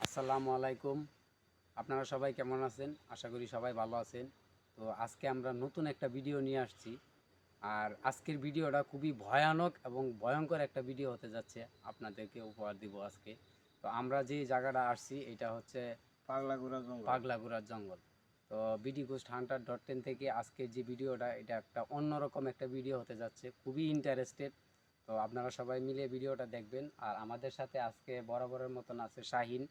আসসালামু আলাইকুম, আপনারা সবাই কেমন আছেন? আশা করি সবাই ভালো আছেন। তো আজকে আমরা নতুন একটা ভিডিও নিয়ে আসছি, আর আজকের ভিডিওটা খুবই ভয়ানক এবং ভয়ঙ্কর একটা ভিডিও হতে যাচ্ছে, আপনাদেরকে উপহার দিব আজকে। তো আমরা যে জায়গাটা আসছি এটা হচ্ছে পাগলাগুড়ার জঙ্গল। তো বিডি গোস্ট হান্টার .10 থেকে আজকের যে ভিডিওটা, এটা একটা অন্যরকম একটা ভিডিও হতে যাচ্ছে, খুবই ইন্টারেস্টেড। তো আপনারা সবাই মিলে ভিডিওটা দেখবেন। আর আমাদের সাথে আজকে বরাবরের মতন আছে শাহিন,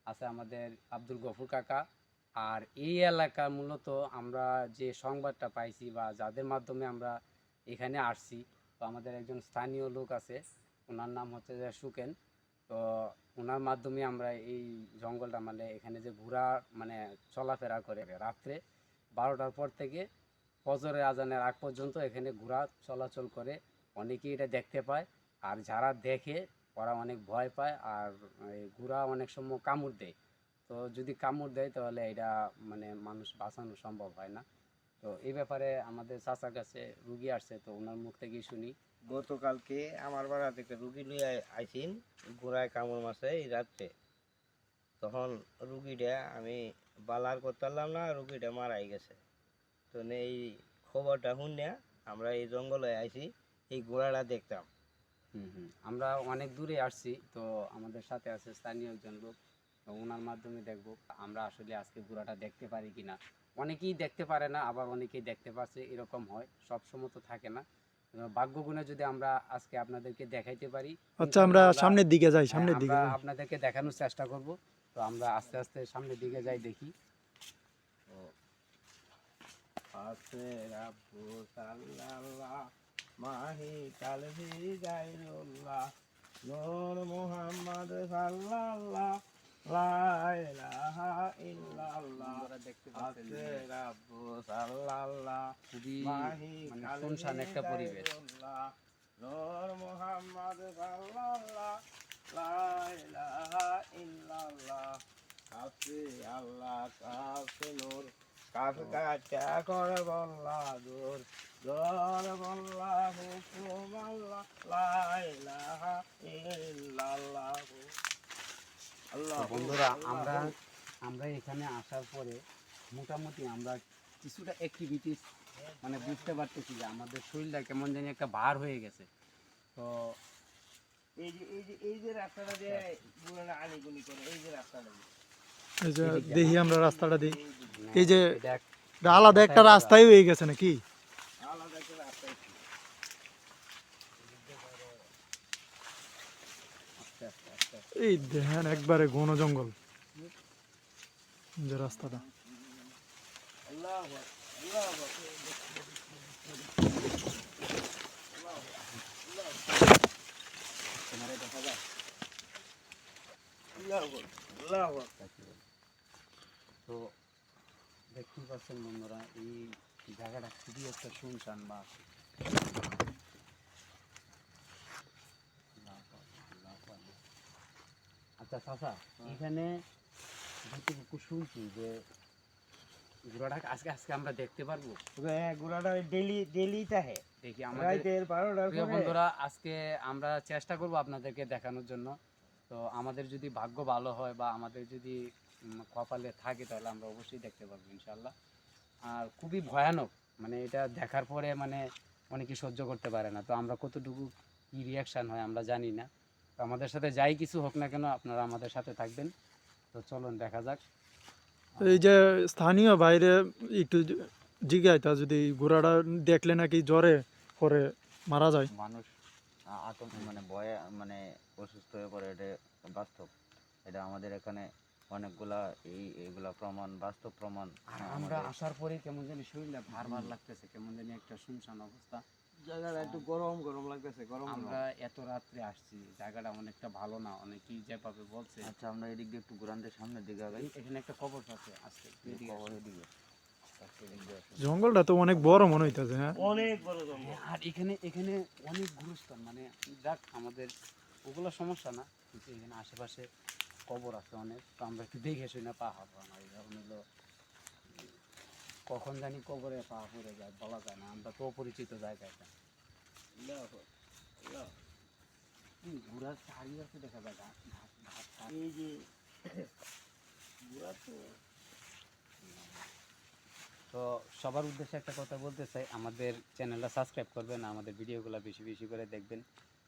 আছে আমাদের আব্দুল গফুর কাকা। আর এই এলাকা মূলত আমরা যে সংবাদটা পাইছি বা যাদের মাধ্যমে আমরা এখানে আসছি, তো আমাদের একজন স্থানীয় লোক আছে, ওনার নাম হচ্ছে যে সুকেন। তো ওনার মাধ্যমে আমরা এই জঙ্গলটা, মানে এখানে যে ঘোরা মানে চলাফেরা করে রাত্রে 12টার পর থেকে ফজরের আজানের আগ পর্যন্ত এখানে ঘোরা চলাচল করে। অনেকেই এটা দেখতে পায়, আর যারা দেখে ওরা অনেক ভয় পায়। আর এই ঘোড়া অনেক সময় কামড় দেয়। তো যদি কামড় দেয় তাহলে এটা মানে মানুষ বাঁচানো সম্ভব হয় না। তো এই ব্যাপারে আমাদের চাচার কাছে রুগী আসছে, তো ওনার মুখ থেকেই শুনি। গতকালকে আমার বাড়া থেকে রুগী লইয়া আইসিন, ঘোড়ায় কামড় মারছে এই রাত্রে। তখন রুগীটা আমি বালার করতাম না, রুগীটা মারাই গেছে। তো এই খবরটা শুনে আমরা এই জঙ্গলে আইসি, এই ঘোড়াটা দেখতাম। আমরা অনেক দূরে আসছি, তো আমাদের সাথে আছে স্থানীয় একজন লোক, তো ওনার মাধ্যমে দেখব আমরা আসলে আজকে ঘোড়াটা দেখতে পারি কিনা। অনেকেই দেখতে পারে না, আবার অনেকেই দেখতে পাচ্ছে, এরকম হয়, সব সময় তো থাকে না। ভাগ্যগুণে যদি আমরা আজকে আপনাদেরকে দেখাইতে পারি, আচ্ছা আমরা সামনের দিকে যাই, সামনের দিকে আমরা আপনাদেরকে দেখানোর চেষ্টা করব। তো আমরা আস্তে আস্তে সামনের দিকে যাই, দেখি। মাহি কালভি গাইরুল্লাহ নূর মুহাম্মদ সাল্লাল্লাহ লা ইলাহা ইল্লাল্লাহ আছে রাব্বু সাল্লাল্লাহ। খুবই মানে শুনশান একটা পরিবেশ। নূর মুহাম্মদ সাল্লাল্লাহ লা ইলাহা ইল্লাল্লাহ। আছে আল্লাহ কাছে নূর কাফ কাটা করে বল্লা দূর দর বল্লা হুকুম আল্লাহ লা ইলাহা ইল্লাল্লাহ। বন্ধুরা, আমরা এখানে আসার পরে মোটামুটি আমরা কিছুটা অ্যাক্টিভিটিস মানে বুঝতে পারতেছি যে আমাদের শরীরটা কেমন জানি একটা ভার হয়ে গেছে। তো এই যে রাস্তাটা দিয়ে গুণা আনিগুনি করে, এই যে রাস্তাটা এই যে দেখি আমরা রাস্তাটা দিই, এই যে দেখ আলাদা একটা রাস্তাই হয়ে গেছে নাকি? আলাদা একটা রাস্তা। এই দেখেন একবারে ঘন জঙ্গল যে রাস্তাটা। তো দেখতেই পাচ্ছেন বন্ধুরা, এই জায়গাটা খুবই একটা শুনশান বা আচ্ছা চাচা, এখানে যতটুকু শুনছি যে ঘোড়াটা আজকে আজকে আমরা দেখতে পারবো। ঘোড়াটা ডেলি তাহে দেখি আমাদের প্রিয় বন্ধুরা, আজকে আমরা চেষ্টা করব আপনাদেরকে দেখানোর জন্য। তো আমাদের যদি ভাগ্য ভালো হয় বা আমাদের যদি কপালে থাকে, তাহলে আমরা অবশ্যই দেখতে পারবো ইনশাল্লাহ। আর খুবই ভয়ানক, মানে এটা দেখার পরে মানে অনেকে সহ্য করতে পারে না। তো আমরা কতটুকু কী রিয়াকশান হয় আমরা জানি না। তো আমাদের সাথে যাই কিছু হোক না কেন, আপনারা আমাদের সাথে থাকবেন। তো চলুন দেখা যাক। এই যে স্থানীয় বাইরে একটু জিজ্ঞাসা, যদি ঘোড়াটা দেখলে নাকি জ্বরে পরে মারা যায়, মানুষ আতঙ্ক মানে ভয়ে মানে অসুস্থ হয়ে পড়ে, এটা বাস্তব। এটা আমাদের এখানে অনেকগুলা এইগুলা প্রমাণ, বাস্তব প্রমাণ। আর আমরা আসার পরে কেমন জানি শরীরটা ভার ভার লাগতেছে, কেমন জানি একটা শুনশান অবস্থা। জায়গাটা একটু গরম গরম লাগতেছে। আমরা এত রাত্রে আসছি, জায়গাটা অনেকটা ভালো না, অনেকেই যেভাবে বলছে। আচ্ছা আমরা এদিক দিয়ে একটু ঘুরানতে সামনের দিকে আগাই। এখানে একটা কবর আছে আজকে, এদিকে জঙ্গলটা তো অনেক বড় মনে হইতেছে। হ্যাঁ অনেক বড় জঙ্গল। আর এখানে এখানে অনেক গুরুস্থান, মানে যাক আমাদের ওগুলো সমস্যা না, কিন্তু এখানে আশেপাশে কবর আছে অনেক। তো আমরা একটু দেখে শুনে পা হাঁটবো না, এই কারণ হলো কখন জানি কবরে পা পড়ে যায় বলা যায় না, আমরা তো অপরিচিত জায়গায়। ঘোড়ার চারি আছে দেখা যায় এই যে ঘোড়া তো তো সবার উদ্দেশ্যে একটা কথা বলতে চাই, আমাদের চ্যানেলটা সাবস্ক্রাইব করবেন, আমাদের ভিডিওগুলো বেশি বেশি করে দেখবেন।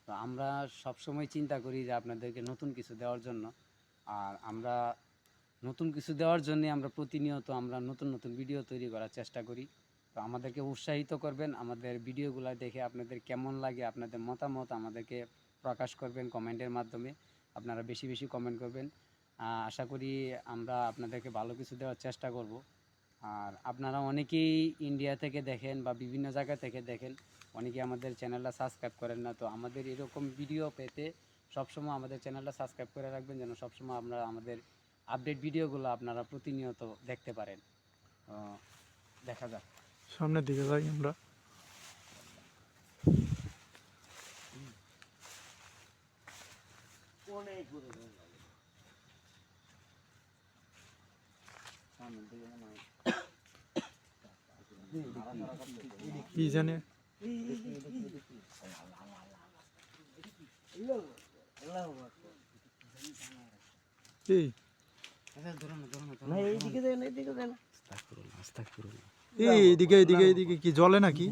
তো আমরা সবসময় চিন্তা করি যে আপনাদেরকে নতুন কিছু দেওয়ার জন্য, আর আমরা নতুন কিছু দেওয়ার জন্যে আমরা প্রতিনিয়ত আমরা নতুন নতুন ভিডিও তৈরি করার চেষ্টা করি। তো আমাদেরকে উৎসাহিত করবেন, আমাদের ভিডিওগুলো দেখে আপনাদের কেমন লাগে, আপনাদের মতামত আমাদেরকে প্রকাশ করবেন কমেন্টের মাধ্যমে। আপনারা বেশি বেশি কমেন্ট করবেন। আশা করি আমরা আপনাদেরকে ভালো কিছু দেওয়ার চেষ্টা করব। আর আপনারা অনেকেই ইন্ডিয়া থেকে দেখেন বা বিভিন্ন জায়গা থেকে দেখেন, অনেকেই আমাদের চ্যানেলটা সাবস্ক্রাইব করেন না। তো আমাদের এরকম ভিডিও পেতে সবসময় আমাদের চ্যানেলটা সাবস্ক্রাইব করে রাখবেন, যেন সবসময় আমরা আমাদের আপডেট ভিডিওগুলো আপনারা প্রতিনিয়ত দেখতে পারেন। দেখা যাক। সামনের দিকে যাই আমরা। অনেক ঘুরে কি জানে এই না এইদিকে দেন এইদিকে দেন এইদিকে এইদিকে এইদিকে কি জলে নাকি?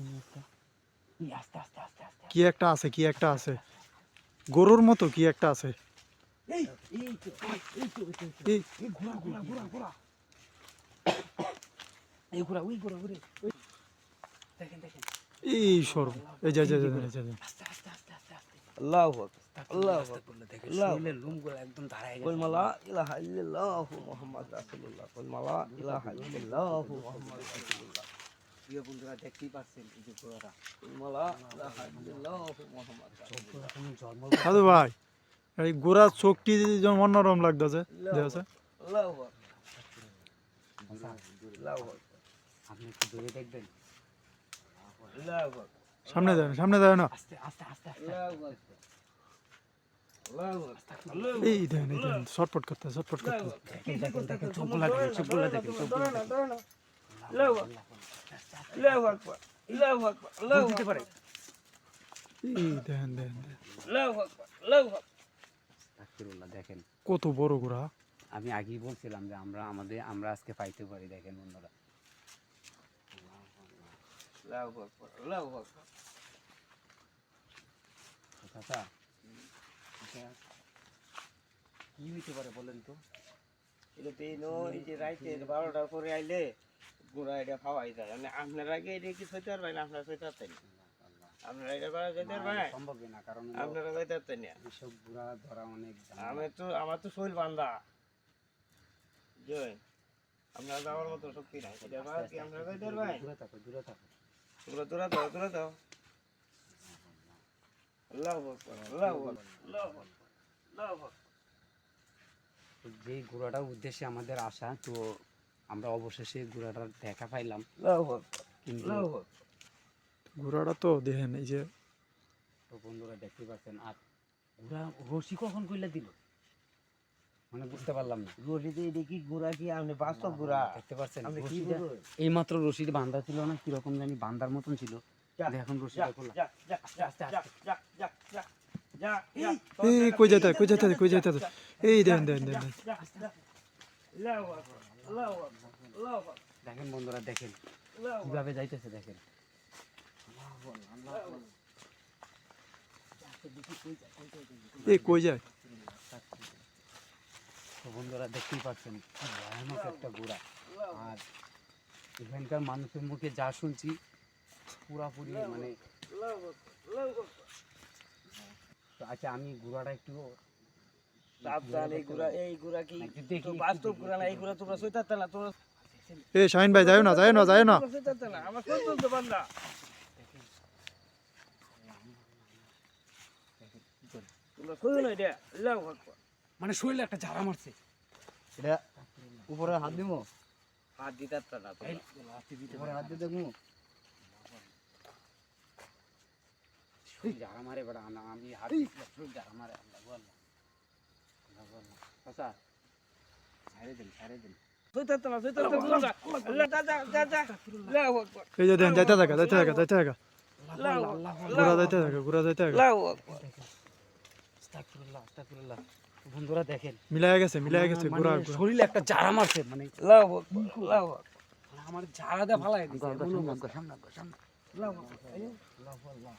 কি একটা আছে, কি একটা আছে, গরুর মতো কি একটা আছে। এই এই সর এই যা যা যা যা যা। আল্লাহু আকবার আল্লাহু শরীরের লোমগুলো একদম দাঁড়ায় কুল মালা ইলাহা ইল্লাল্লাহু মুহাম্মাদ রাসূলুল্লাহ কুল মালা ইলাহা ইল্লাল্লাহু মুহাম্মাদ রাসূলুল্লাহ। প্রিয় বন্ধুরা দেখতেই পাচ্ছেন এই যে ঘোড়াটা কুল মালা ইলাহা ইল্লাল্লাহু মুহাম্মাদ রাসূলুল্লাহ। জন্ম সাধু ভাই, এই গোড়ার চোখটি যেমন অন্যরকম লাগতেছে। দেখছে আল্লাহু আকবার আল্লাহু আকবার আপনি একটু দূরে দেখবেন। আল্লাহু আকবার সামনে যায় না, সামনে যায় না। আস্তে আস্তে আস্তে আস্তে আল্লাহু আকবার আল্লাহু আকবার এই দেন এই দেন, ছটফট করতে ছটফট করতে। দেখেন দেখেন চোখগুলা দেখেন, চোখগুলা দেখেন, চোখগুলা দেখেন। আল্লাহু আকবার আল্লাহু আকবার আল্লাহু আকবার আল্লাহু দিতে পারে। এই দেন দেন দেন, আল্লাহু আকবার আল্লাহু আকবার আস্তাগফিরুল্লাহ। দেখেন কত বড় গোড়া। আমি আগেই বলছিলাম যে আমরা আজকে পাইতে পারি। দেখেন বন্ধুরা, আল্লাহু আকবার আল্লাহু আকবার চাচা এটা কি হইতে পারে বলেন তো? এটা তো এই নয় যে রাইতের 12টার পরে আইলে গোড়া এটা খাওয়াই যায়। মানে আপনার আগে এটা কি সইতে পারবেন? আপনারা সইতে পারতেন না। আপনারা এটা করা যেতে পারবেন? সম্ভব না, কারণ আপনারা সইতে পারতেন না। এসব বুড়া ধরা অনেক আমার তো শরীর বান্ধা জয়, আপনারা যাওয়ার মতো শক্তি নাই। এটা আবার কি আপনারা সইতে পারবেন? দূরে থাকো, দূরে থাকো। তোমরা দূরে দাও দূরে দাও। আল্লাহু আকবার আল্লাহু আকবার আল্লাহু আকবার আল্লাহু আকবার। তো যেই ঘোড়াটার উদ্দেশ্যে আমাদের আসা, তো আমরা অবশেষে ঘোড়াটার দেখা পাইলাম। আল্লাহু আকবার কিন্তু আল্লাহু আকবার। ঘোড়াটা তো দেখেন এই যে তো বন্ধুরা দেখতে পাচ্ছেন, আর ঘোড়া রশি কখন কইলা দিল মানে বুঝতে পারলাম না। রশিদে এটা কি ঘোড়া কি আপনি বাস্তব ঘোড়া? দেখতে পাচ্ছেন আপনি কি রশিটা বলবেন? এই মাত্র রশিদ বাঁধা ছিল না, কিরকম জানি বান্দার মতন ছিল। যা, এখন যা রশিটা খোলা। যা যা যা যা যা যা যা যা যা। এই কই যাইতে কই যাইতে কই যাইতে। এই দেন দেন দেন দেন। যা যা। আল্লাহু আকবার আল্লাহু আকবার আল্লাহু আকবার দেখেন বন্ধুরা, দেখেন আল্লাহু আকবার। কিভাবে যাইতেছে। দেখেন এই কই যায়। তো বন্ধুরা দেখতেই পাচ্ছেন কি ভয়ানক একটা ঘোড়া। আর এখানকার মানুষের মুখে যা শুনছি পুরাপুরি মানে আল্লাহু আকবার আল্লাহু আকবার। তো আচ্ছা আমি ঘোড়াটা একটু সাবধান, এই ঘোড়া কি একটু দেখি, তো একটু বাস্তব দেখি, ঘোড়া না? এই ঘোড়া তোমরা সইতাতে না, তোমরা এই শাহিন ভাই যাও না যাও না যাও না। সইতাতে না। আমার সই চলতে পার না। তোমরা সই না এটা। আল্লাহু আকবার। মানে শরীরে একটা ঝাড়া মারছে। এটা উপরে হাত দিব, হাত দিতে পারতা না তোমরা। উপরে হাত দিয়ে দেখবো। শরীর ঝাড়া মারে বেড়া না, আমি হাত দিলে শরীর ঝাড়া মারে। আল্লাহ গো আল্লাহ, আল্লাহ গো আল্লাহ। চাচা ছাড়ে দিন, ছাড়ে দিন। সইতাতে না, সইতাতে না। আল্লাহ যা যা যা যা। আল্লাহু আকবার এই যে দেন যাইতে থাকা যাইতে থাকা যাইতে থাকা। আল্লাহু আল্লাহ ঘোড়া যাইতে থাকা ঘোড়া যাইতে থাকা। আল্লাহু আকবার আস্তাগফিরুল্লাহ আস্তাগফিরুল্লাহ। বন্ধুরা দেখেন মিলাই গেছে মানে ঘোড়া শরীরে একটা জারা মারছে, মানে আল্লাহু আকবার, আল্লাহু আকবার। আমার জারা দিয়ে ফালাই দিছে। সামনে আল্লাহু আকবার, আল্লাহু আকবার।